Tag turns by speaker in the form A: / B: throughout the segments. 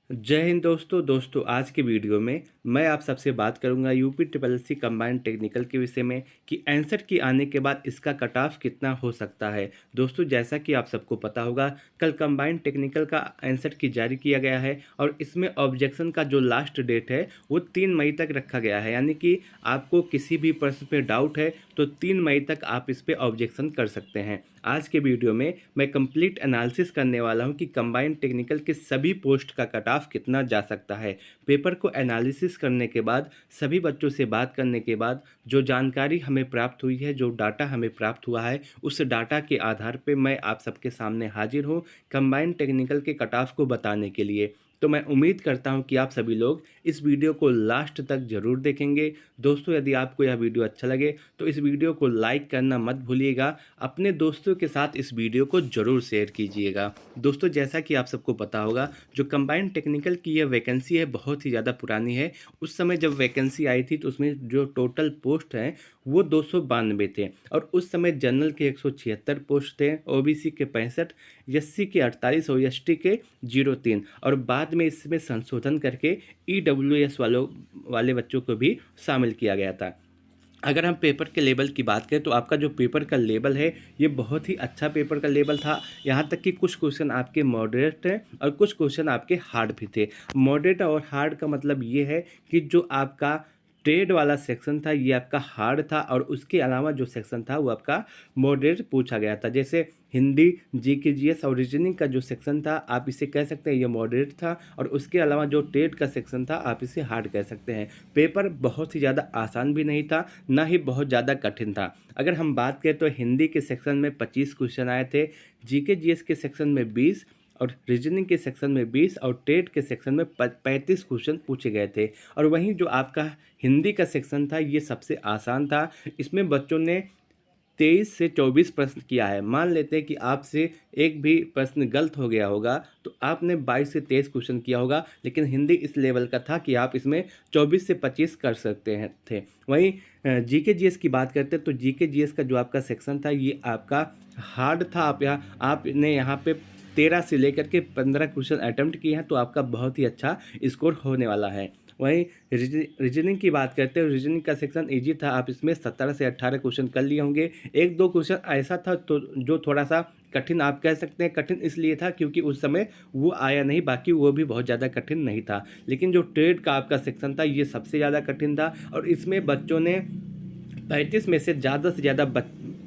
A: जय हिंद दोस्तों आज के वीडियो में मैं आप सबसे बात करूंगा UP triple S C combined technical के विषय में कि एंसर की आने के बाद इसका कट ऑफ कितना हो सकता है। दोस्तों जैसा कि आप सबको पता होगा कल कंबाइंड टेक्निकल का एंसर की जारी किया गया है और इसमें ऑब्जेक्शन का जो लास्ट डेट है वो 3 मई तक रखा गया है। यानी कि आपको किसी भी प्रश्न पे डाउट है तो 3 मई तक आप इस पर ऑब्जेक्शन कर सकते हैं। आज के वीडियो में मैं कंप्लीट एनालिसिस करने वाला हूं कि कंबाइंड टेक्निकल के सभी पोस्ट का कट ऑफ कितना जा सकता है। पेपर को एनालिसिस करने के बाद सभी बच्चों से बात करने के बाद जो जानकारी हमें प्राप्त हुई है, जो डाटा हमें प्राप्त हुआ है, उस डाटा के आधार पे मैं आप सबके सामने हाजिर हूँ कंबाइंड टेक्निकल के कट ऑफ को बताने के लिए। तो मैं उम्मीद करता हूं कि आप सभी लोग इस वीडियो को लास्ट तक ज़रूर देखेंगे। दोस्तों यदि आपको यह वीडियो अच्छा लगे तो इस वीडियो को लाइक करना मत भूलिएगा। अपने दोस्तों के साथ इस वीडियो को ज़रूर शेयर कीजिएगा। दोस्तों जैसा कि आप सबको पता होगा जो कंबाइंड टेक्निकल की यह वैकेंसी है बहुत ही ज़्यादा पुरानी है। उस समय जब वैकेंसी आई थी तो उसमें जो टोटल पोस्ट हैं वो 292 थे और उस समय जनरल के 176 पोस्ट थे, ओबीसी के 65, एससी के 48 और एसटी के 03 और बाद में इसमें संशोधन करके ईडब्ल्यूएस वाले बच्चों को भी शामिल किया गया था। अगर हम पेपर के लेवल की बात करें तो आपका जो पेपर का लेवल है ये बहुत ही अच्छा पेपर का लेवल था। यहाँ तक कि कुछ क्वेश्चन आपके मॉडरेट हैं और कुछ क्वेश्चन आपके हार्ड भी थे। मॉडरेट और हार्ड का मतलब ये है कि जो आपका ट्रेड वाला सेक्शन था ये आपका हार्ड था और उसके अलावा जो सेक्शन था वो आपका मॉडरेट पूछा गया था। जैसे हिंदी, जीके, जीएस और रीजनिंग का जो सेक्शन था आप इसे कह सकते हैं ये मॉडरेट था और उसके अलावा जो ट्रेड का सेक्शन था आप इसे हार्ड कह सकते हैं। पेपर बहुत ही ज़्यादा आसान भी नहीं था, ना ही बहुत ज़्यादा कठिन था। अगर हम बात करें तो हिंदी के सेक्शन में 25 क्वेश्चन आए थे, जीके जीएस के सेक्शन में 20 और रीजनिंग के सेक्शन में 20 और ट्रेड के सेक्शन में 35 क्वेश्चन पूछे गए थे। और वहीं जो आपका हिंदी का सेक्शन था ये सबसे आसान था। इसमें बच्चों ने 23 से 24 प्रश्न किया है। मान लेते हैं कि आपसे एक भी प्रश्न गलत हो गया होगा तो आपने 22 से 23 क्वेश्चन किया होगा, लेकिन हिंदी इस लेवल का था कि आप इसमें 24 से 25 कर सकते हैं थे। वहीं जीके जीएस की बात करते हैं तो जीके जीएस का जो आपका सेक्शन था ये आपका हार्ड था। आपने यहाँ पे 13 से लेकर के 15 क्वेश्चन अटेम्प्ट किए हैं तो आपका बहुत ही अच्छा स्कोर होने वाला है। वहीं रीजनिंग की बात करते हैं, रीजनिंग का सेक्शन इजी था, आप इसमें 17 से 18 क्वेश्चन कर लिए होंगे। एक दो क्वेश्चन ऐसा था तो जो थोड़ा सा कठिन आप कह सकते हैं। कठिन इसलिए था क्योंकि उस समय वो आया नहीं, बाकी वो भी बहुत ज़्यादा कठिन नहीं था। लेकिन जो ट्रेड का आपका सेक्शन था ये सबसे ज़्यादा कठिन था और इसमें बच्चों ने 35 में से ज़्यादा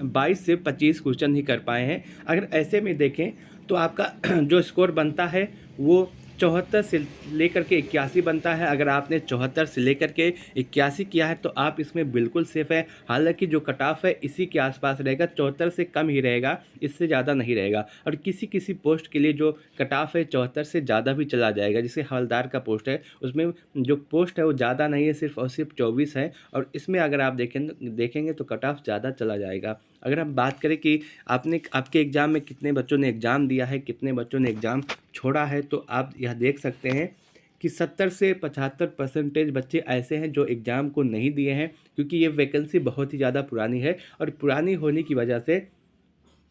A: 22 से 25 क्वेश्चन ही कर पाए हैं। अगर ऐसे में देखें तो आपका जो स्कोर बनता है वो 74 से लेकर के 81 बनता है। अगर आपने 74 से लेकर के 81 किया है तो आप इसमें बिल्कुल सेफ़ है। हालांकि जो कट ऑफ है इसी के आसपास रहेगा, 74 से कम ही रहेगा, इससे ज़्यादा नहीं रहेगा। और किसी किसी पोस्ट के लिए जो कट ऑफ है 74 से ज़्यादा भी चला जाएगा। जैसे हवलदार का पोस्ट है उसमें जो पोस्ट है वो ज़्यादा नहीं है, सिर्फ और सिर्फ 24 है और इसमें अगर आप देखेंगे तो कट ऑफ ज़्यादा चला जाएगा। अगर हम बात करें कि आपके एग्ज़ाम में कितने बच्चों ने एग्ज़ाम दिया है, कितने बच्चों ने एग्ज़ाम छोड़ा है, तो आप यह देख सकते हैं कि 70 से 75% बच्चे ऐसे हैं जो एग्ज़ाम को नहीं दिए हैं, क्योंकि ये वैकेंसी बहुत ही ज़्यादा पुरानी है और पुरानी होने की वजह से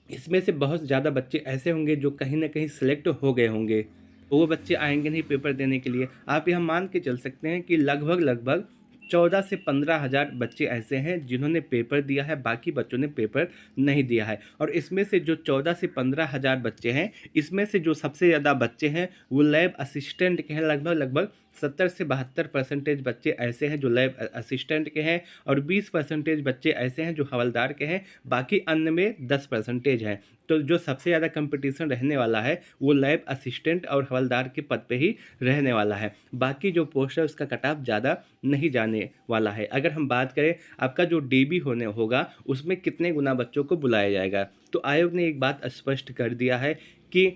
A: इसमें से बहुत ज़्यादा बच्चे ऐसे होंगे जो कहीं ना कहीं सिलेक्ट हो गए होंगे। तो वो बच्चे आएंगे नहीं पेपर देने के लिए। आप यह मान के चल सकते हैं कि लगभग लगभग 14 से 15 हज़ार बच्चे ऐसे हैं जिन्होंने पेपर दिया है, बाकी बच्चों ने पेपर नहीं दिया है। और इसमें से जो 14 से 15 हज़ार बच्चे हैं, इसमें से जो सबसे ज़्यादा बच्चे हैं वो लैब असिस्टेंट के हैं। लगभग लगभग 70 से 72% बच्चे ऐसे हैं जो लैब असिस्टेंट के हैं और 20% बच्चे ऐसे हैं जो हवलदार के हैं। बाकी अन्य में 10% हैं। तो जो सबसे ज़्यादा कंपटीशन रहने वाला है वो लैब असिस्टेंट और हवलदार के पद पे ही रहने वाला है। बाकी जो पोस्ट है उसका कट ऑफ ज़्यादा नहीं जाने वाला है। अगर हम बात करें आपका जो डीबी होने होगा उसमें कितने गुना बच्चों को बुलाया जाएगा, तो आयोग ने एक बात स्पष्ट कर दिया है कि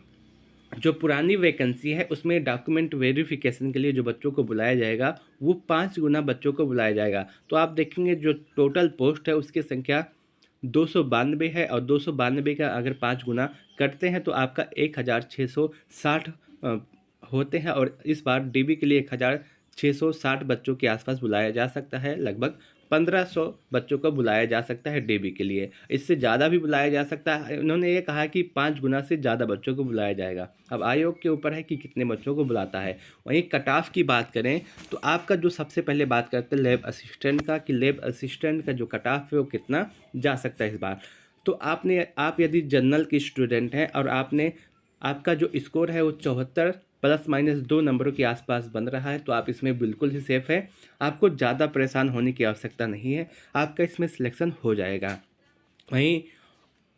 A: जो पुरानी वैकेंसी है उसमें डॉक्यूमेंट वेरिफिकेशन के लिए जो बच्चों को बुलाया जाएगा वो 5 गुना बच्चों को बुलाया जाएगा। तो आप देखेंगे जो टोटल पोस्ट है उसकी संख्या 292 है और 292 का अगर 5 गुना करते हैं तो आपका 1660 होते हैं और इस बार डीबी के लिए 1660 बच्चों के आसपास बुलाया जा सकता है, लगभग 1500 बच्चों को बुलाया जा सकता है डीबी के लिए। इससे ज़्यादा भी बुलाया जा सकता है। उन्होंने ये कहा कि 5 गुना से ज़्यादा बच्चों को बुलाया जाएगा। अब आयोग के ऊपर है कि कितने बच्चों को बुलाता है। वहीं कट ऑफ की बात करें तो आपका जो सबसे पहले बात करते हैं लैब असिस्टेंट का, कि लैब असिस्टेंट का जो कट ऑफ है वो कितना जा सकता है इस बार। तो आप यदि जनरल के स्टूडेंट हैं और आपका जो स्कोर है वो 74 प्लस माइनस 2 नंबरों के आसपास बन रहा है, तो आप इसमें बिल्कुल ही सेफ़ है। आपको ज़्यादा परेशान होने की आवश्यकता नहीं है, आपका इसमें सिलेक्शन हो जाएगा। वहीं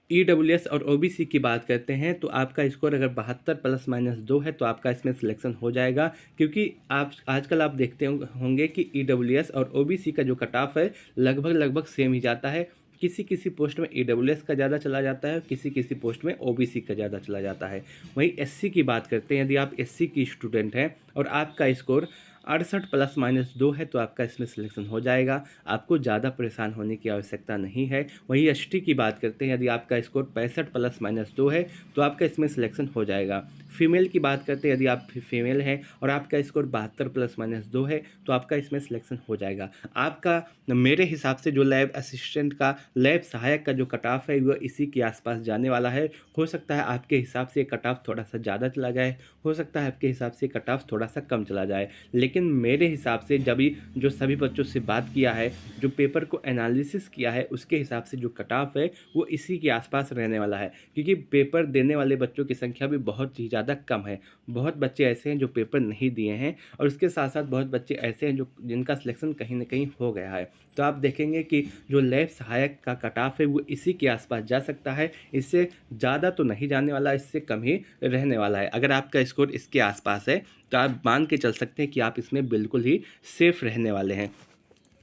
A: ईडब्ल्यूएस और ओबीसी की बात करते हैं तो आपका स्कोर अगर 72 प्लस माइनस 2 है तो आपका इसमें सिलेक्शन हो जाएगा, क्योंकि आप आजकल आप देखते होंगे कि ईडब्ल्यूएस और ओबीसी का जो कट ऑफ है लगभग सेम ही जाता है। किसी किसी पोस्ट में ईडब्ल्यूएस का ज़्यादा चला जाता है, किसी किसी पोस्ट में ओबीसी का ज़्यादा चला जाता है। वहीं एससी की बात करते हैं, यदि आप एससी की स्टूडेंट हैं और आपका स्कोर 68 प्लस माइनस 2 है तो आपका इसमें सिलेक्शन हो जाएगा, आपको ज़्यादा परेशान होने की आवश्यकता नहीं है। वहीं एसटी की बात करते हैं, यदि आपका स्कोर 65 प्लस माइनस 2 है तो आपका इसमें सिलेक्शन हो जाएगा। फीमेल की बात करते हैं, यदि आप फीमेल हैं और आपका स्कोर 72 प्लस माइनस 2 है तो आपका इसमें सिलेक्शन हो जाएगा। आपका मेरे हिसाब से जो लैब असिस्टेंट का, लैब सहायक का जो कट ऑफ है वह इसी के आसपास जाने वाला है। हो सकता है आपके हिसाब से कट ऑफ थोड़ा सा ज़्यादा चला जाए, हो सकता है आपके हिसाब से कट ऑफ थोड़ा सा कम चला जाए, लेकिन मेरे हिसाब से जब भी जो सभी बच्चों से बात किया है, जो पेपर को एनालिसिस किया है, उसके हिसाब से जो कट ऑफ है वो इसी के आसपास रहने वाला है, क्योंकि पेपर देने वाले बच्चों की संख्या भी बहुत ही ज़्यादा कम है। बहुत बच्चे ऐसे हैं जो पेपर नहीं दिए हैं और उसके साथ साथ बहुत बच्चे ऐसे हैं जिनका सिलेक्शन कहीं ना कहीं हो गया है। तो आप देखेंगे कि जो लैब सहायक का कट ऑफ है वो इसी के आसपास जा सकता है, इससे ज़्यादा तो नहीं जाने वाला, इससे कम ही रहने वाला है। अगर आपका स्कोर इसके आसपास है तो आप मान के चल सकते हैं कि आप इसमें बिल्कुल ही सेफ रहने वाले हैं।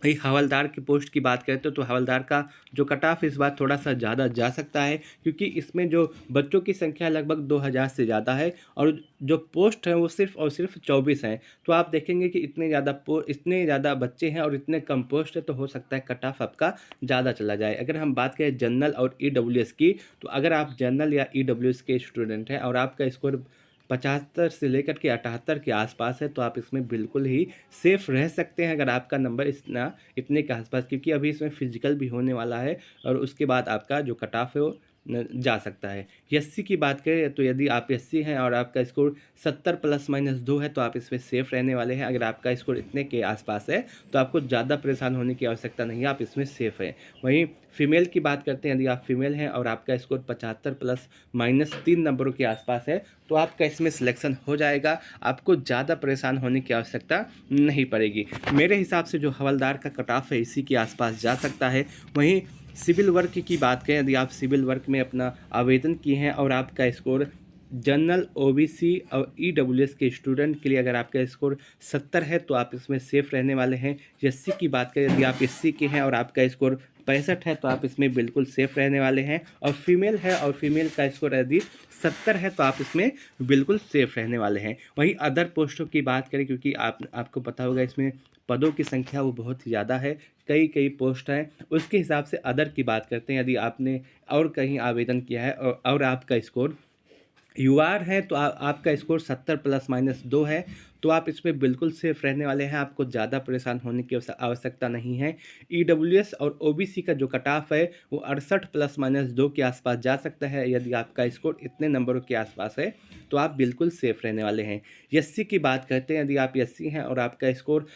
A: वही हवलदार की पोस्ट की बात करते हो तो हवलदार का जो कट ऑफ इस बार थोड़ा सा ज़्यादा जा सकता है, क्योंकि इसमें जो बच्चों की संख्या लगभग 2000 से ज़्यादा है और जो पोस्ट हैं वो सिर्फ और सिर्फ 24 हैं। तो आप देखेंगे कि इतने ज़्यादा बच्चे हैं और इतने कम पोस्ट है, तो हो सकता है कट ऑफ आपका ज़्यादा चला जाए। अगर हम बात करें जनरल और ईडब्ल्यूएस की, तो अगर आप जनरल या ईडब्ल्यूएस के स्टूडेंट हैं और आपका स्कोर 75 से लेकर के 78 के आसपास है तो आप इसमें बिल्कुल ही सेफ रह सकते हैं, अगर आपका नंबर इतने के आसपास, क्योंकि अभी इसमें फिजिकल भी होने वाला है और उसके बाद आपका जो कट ऑफ है वो जा सकता है। एससी की बात करें तो यदि आप एससी हैं और आपका स्कोर 70 प्लस माइनस 2 है तो आप इसमें सेफ रहने वाले हैं। अगर आपका स्कोर इतने के आसपास है तो आपको ज़्यादा परेशान होने की आवश्यकता नहीं है, आप इसमें सेफ हैं। वहीं फीमेल की बात करते हैं, यदि आप फीमेल हैं और आपका स्कोर 75 प्लस माइनस 3 नंबरों के आसपास है तो आपका इसमें सिलेक्शन हो जाएगा, आपको ज़्यादा परेशान होने की आवश्यकता नहीं पड़ेगी। मेरे हिसाब से जो हवलदार का कट ऑफ है इसी के आसपास जा सकता है। वहीं सिविल वर्क की बात करें, यदि आप सिविल वर्क में अपना आवेदन किए हैं और आपका स्कोर जनरल, ओबीसी और ईडब्ल्यूएस के स्टूडेंट के लिए अगर आपका स्कोर 70 है तो आप इसमें सेफ रहने वाले हैं। एससी की बात करें, यदि आप एससी के हैं और आपका स्कोर 65 है तो आप इसमें बिल्कुल सेफ रहने वाले हैं। और फीमेल है और फीमेल का स्कोर यदि 70 है तो आप इसमें बिल्कुल सेफ रहने वाले हैं। वहीं अदर पोस्टों की बात करें, क्योंकि आपको पता होगा इसमें पदों की संख्या वो बहुत ज़्यादा है, कई पोस्ट हैं, उसके हिसाब से अदर की बात करते हैं। यदि आपने और कहीं आवेदन किया है और आपका स्कोर यूआर है तो आपका स्कोर 70 प्लस माइनस 2 है तो आप इसमें बिल्कुल सेफ रहने वाले हैं, आपको ज़्यादा परेशान होने की आवश्यकता नहीं है। ईडब्ल्यूएस और ओबीसी का जो कट ऑफ है वो 68 प्लस माइनस 2 के आसपास जा सकता है। यदि आपका स्कोर इतने नंबरों के आसपास है तो आप बिल्कुल सेफ रहने वाले हैं। एससी की बात करते हैं, यदि आप एससी हैं और आपका स्कोर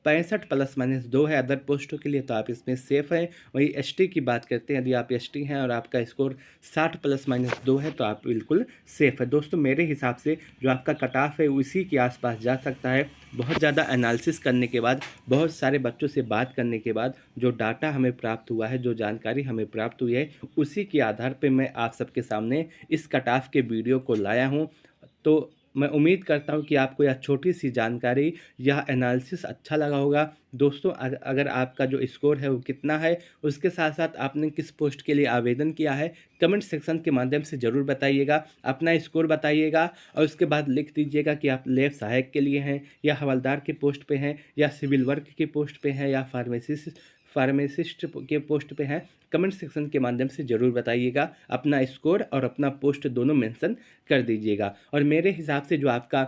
A: 65 प्लस माइनस 2 है अदर पोस्टों के लिए तो आप इसमें सेफ़ हैं। वहीं एसटी की बात करते हैं, यदि आप एसटी हैं और आपका स्कोर 60 प्लस माइनस 2 है तो आप बिल्कुल सेफ़ है। दोस्तों मेरे हिसाब से जो आपका कट ऑफ है उसी के आसपास जा सकता है। बहुत ज़्यादा एनालिसिस करने के बाद, बहुत सारे बच्चों से बात करने के बाद जो डाटा हमें प्राप्त हुआ है, जो जानकारी हमें प्राप्त हुई है, उसी के आधार पर मैं आप सबके सामने इस कट ऑफ के वीडियो को लाया हूँ। तो मैं उम्मीद करता हूँ कि आपको यह छोटी सी जानकारी, यह एनालिसिस अच्छा लगा होगा। दोस्तों अगर आपका जो स्कोर है वो कितना है, उसके साथ साथ आपने किस पोस्ट के लिए आवेदन किया है, कमेंट सेक्शन के माध्यम से ज़रूर बताइएगा। अपना स्कोर बताइएगा और उसके बाद लिख दीजिएगा कि आप लैब सहायक के लिए हैं या हवलदार के पोस्ट पे हैं या सिविल वर्क के पोस्ट पे हैं या फार्मासिस्ट के पोस्ट पे हैं। कमेंट सेक्शन के माध्यम से ज़रूर बताइएगा। अपना स्कोर और अपना पोस्ट दोनों मेंशन कर दीजिएगा। और मेरे हिसाब से जो आपका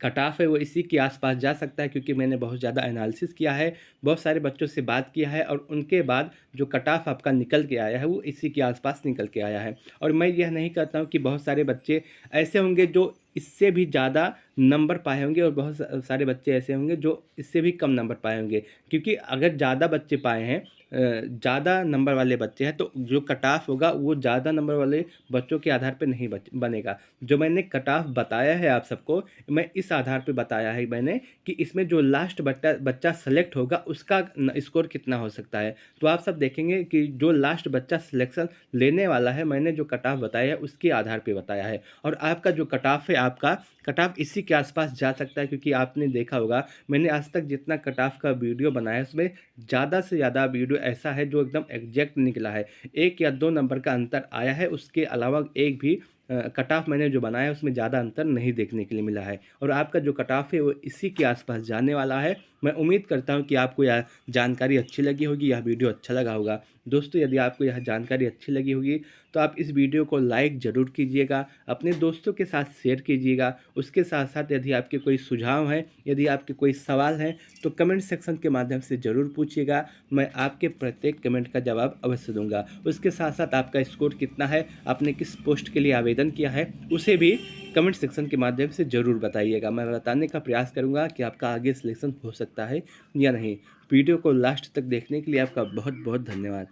A: कट ऑफ है वो इसी के आसपास जा सकता है, क्योंकि मैंने बहुत ज़्यादा एनालिसिस किया है, बहुत सारे बच्चों से बात किया है और उनके बाद जो कट ऑफ आपका निकल के आया है वो इसी के आसपास निकल के आया है। और मैं यह नहीं कहता हूँ कि बहुत सारे बच्चे ऐसे होंगे जो इससे भी ज़्यादा नंबर पाए होंगे और बहुत सारे बच्चे ऐसे होंगे जो इससे भी कम नंबर पाए होंगे, क्योंकि अगर ज़्यादा बच्चे पाए हैं, ज़्यादा नंबर वाले बच्चे हैं, तो जो कट ऑफ होगा वो ज़्यादा नंबर वाले बच्चों के आधार पे नहीं बनेगा। जो मैंने कट ऑफ बताया है आप सबको, मैं इस आधार पे बताया है मैंने कि इसमें जो लास्ट बच्चा सेलेक्ट होगा उसका स्कोर कितना हो सकता है। तो आप सब देखेंगे कि जो लास्ट बच्चा सिलेक्शन लेने वाला है, मैंने जो कट ऑफ बताया है उसके आधार पे बताया है। और आपका जो कट ऑफ है, आपका कट ऑफ इसी के आसपास जा सकता है, क्योंकि आपने देखा होगा मैंने आज तक जितना कट ऑफ का वीडियो बनाया है उसमें ज़्यादा से ज़्यादा वीडियो ऐसा है जो एकदम एग्जैक्ट निकला है। 1 या 2 नंबर का अंतर आया है, उसके अलावा एक भी कट ऑफ मैंने जो बनाया है उसमें ज़्यादा अंतर नहीं देखने के लिए मिला है। और आपका जो कट ऑफ है वो इसी के आसपास जाने वाला है। मैं उम्मीद करता हूँ कि आपको यह जानकारी अच्छी लगी होगी, यह वीडियो अच्छा लगा होगा। दोस्तों, यदि आपको यह जानकारी अच्छी लगी होगी तो आप इस वीडियो को लाइक ज़रूर कीजिएगा, अपने दोस्तों के साथ शेयर कीजिएगा। उसके साथ साथ यदि आपके कोई सुझाव हैं, यदि आपके कोई सवाल हैं, तो कमेंट सेक्शन के माध्यम से ज़रूर पूछिएगा। मैं आपके प्रत्येक कमेंट का जवाब अवश्य दूंगा। उसके साथ साथ आपका स्कोर कितना है, आपने किस पोस्ट के लिए आवेदन किया है, उसे भी कमेंट सेक्शन के माध्यम से ज़रूर बताइएगा। मैं बताने का प्रयास करूंगा कि आपका आगे सिलेक्शन हो सकता है या नहीं। वीडियो को लास्ट तक देखने के लिए आपका बहुत बहुत धन्यवाद।